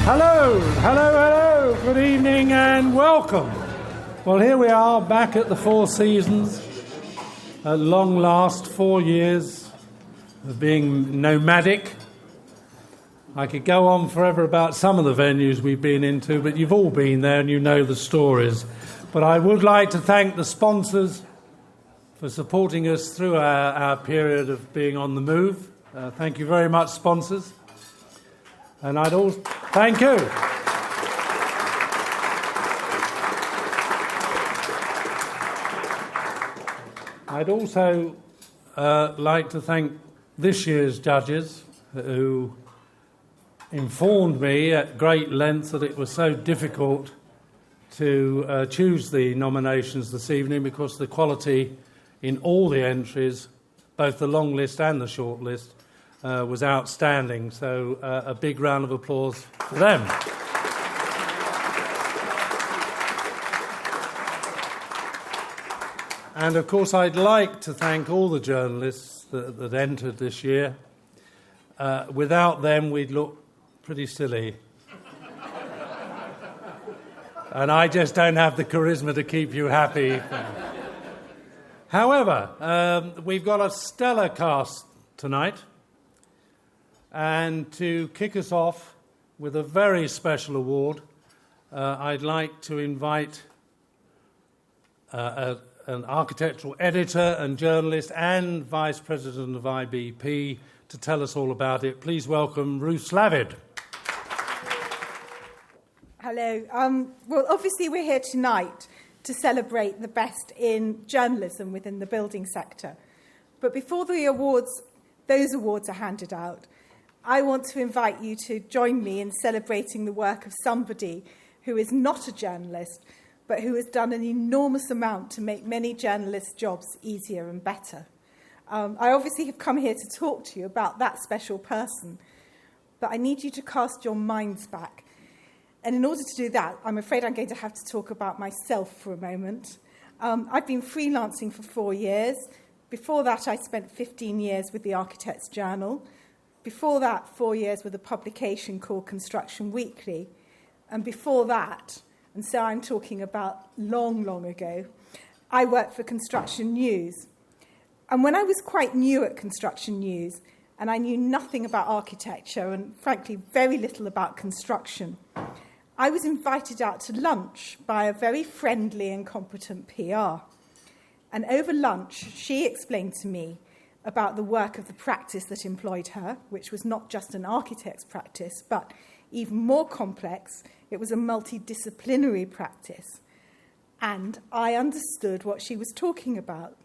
Hello, hello, hello, good evening and welcome. Well, here we are back at the Four Seasons, at long last, 4 years of being nomadic. I could go on forever about some of the venues we've been into, but you've all been there and you know the stories. But I would like to thank the sponsors for supporting us through our period of being on the move. Thank you very much, sponsors. And I'd also thank you. I'd also like to thank this year's judges who informed me at great length that it was so difficult to choose the nominations this evening because the quality in all the entries, both the long list and the short list, was outstanding. So a big round of applause for them. And of course I'd like to thank all the journalists that entered this year. Without them we'd look pretty silly. And I just don't have the charisma to keep you happy. However, we've got a stellar cast tonight. And to kick us off with a very special award, I'd like to invite an architectural editor and journalist and vice president of IBP to tell us all about it. Please welcome Ruth Slavid. Hello. Well, obviously we're here tonight to celebrate the best in journalism within the building sector. But before those awards are handed out, I want to invite you to join me in celebrating the work of somebody who is not a journalist, but who has done an enormous amount to make many journalists' jobs easier and better. I obviously have come here to talk to you about that special person, but I need you to cast your minds back. And in order to do that, I'm afraid I'm going to have to talk about myself for a moment. I've been freelancing for 4 years. Before that, I spent 15 years with the Architects' Journal. Before that, 4 years with a publication called Construction Weekly. And before that, and so I'm talking about long, long ago, I worked for Construction News. And when I was quite new at Construction News, and I knew nothing about architecture and, frankly, very little about construction, I was invited out to lunch by a very friendly and competent PR. And over lunch, she explained to me about the work of the practice that employed her, which was not just an architect's practice, but even more complex, it was a multidisciplinary practice. And I understood what she was talking about.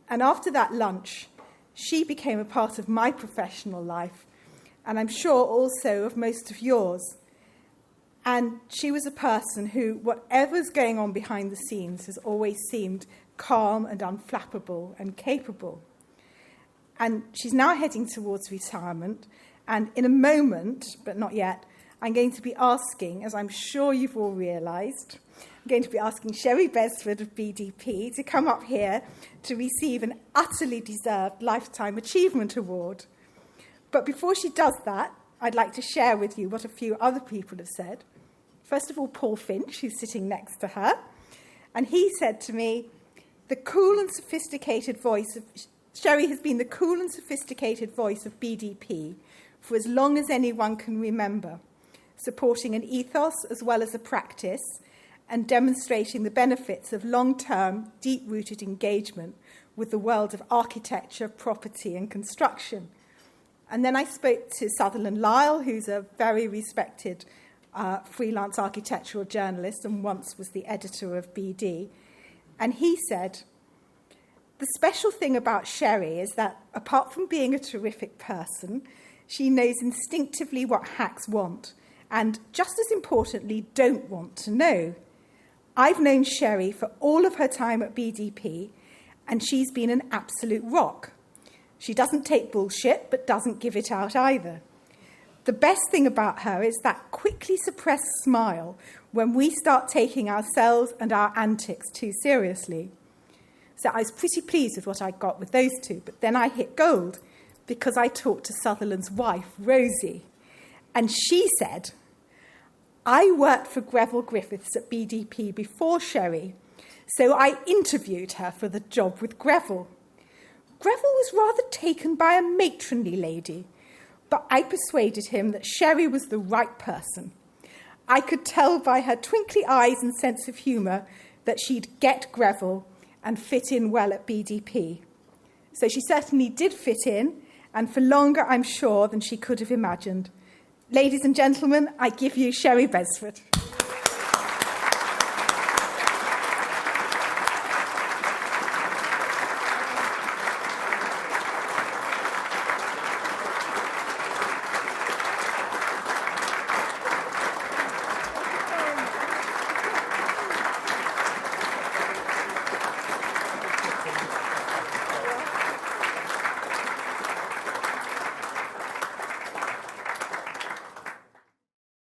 And after that lunch, she became a part of my professional life, and I'm sure also of most of yours. And she was a person who, whatever's going on behind the scenes, has always seemed calm and unflappable and capable. And she's now heading towards retirement. And in a moment, but not yet, I'm going to be asking, as I'm sure you've all realised, I'm going to be asking Sherry Besford of BDP to come up here to receive an utterly deserved Lifetime Achievement Award. But before she does that, I'd like to share with you what a few other people have said. First of all, Paul Finch, who's sitting next to her. And he said to me, the cool and sophisticated voice of Sherry has been the cool and sophisticated voice of BDP for as long as anyone can remember, supporting an ethos as well as a practice and demonstrating the benefits of long-term, deep-rooted engagement with the world of architecture, property and construction. And then I spoke to Sutherland Lyle, who's a very respected freelance architectural journalist and once was the editor of BD. And he said, the special thing about Sherry is that, apart from being a terrific person, she knows instinctively what hacks want and, just as importantly, don't want to know. I've known Sherry for all of her time at BDP, and she's been an absolute rock. She doesn't take bullshit, but doesn't give it out either. The best thing about her is that quickly suppressed smile when we start taking ourselves and our antics too seriously. So I was pretty pleased with what I got with those two, but then I hit gold because I talked to Sutherland's wife, Rosie, and she said, I worked for Greville Griffiths at BDP before Sherry, so I interviewed her for the job with Greville. Greville was rather taken by a matronly lady, but I persuaded him that Sherry was the right person. I could tell by her twinkly eyes and sense of humour that she'd get Greville and fit in well at BDP. So she certainly did fit in, and for longer, I'm sure, than she could have imagined. Ladies and gentlemen, I give you Sherry Besford.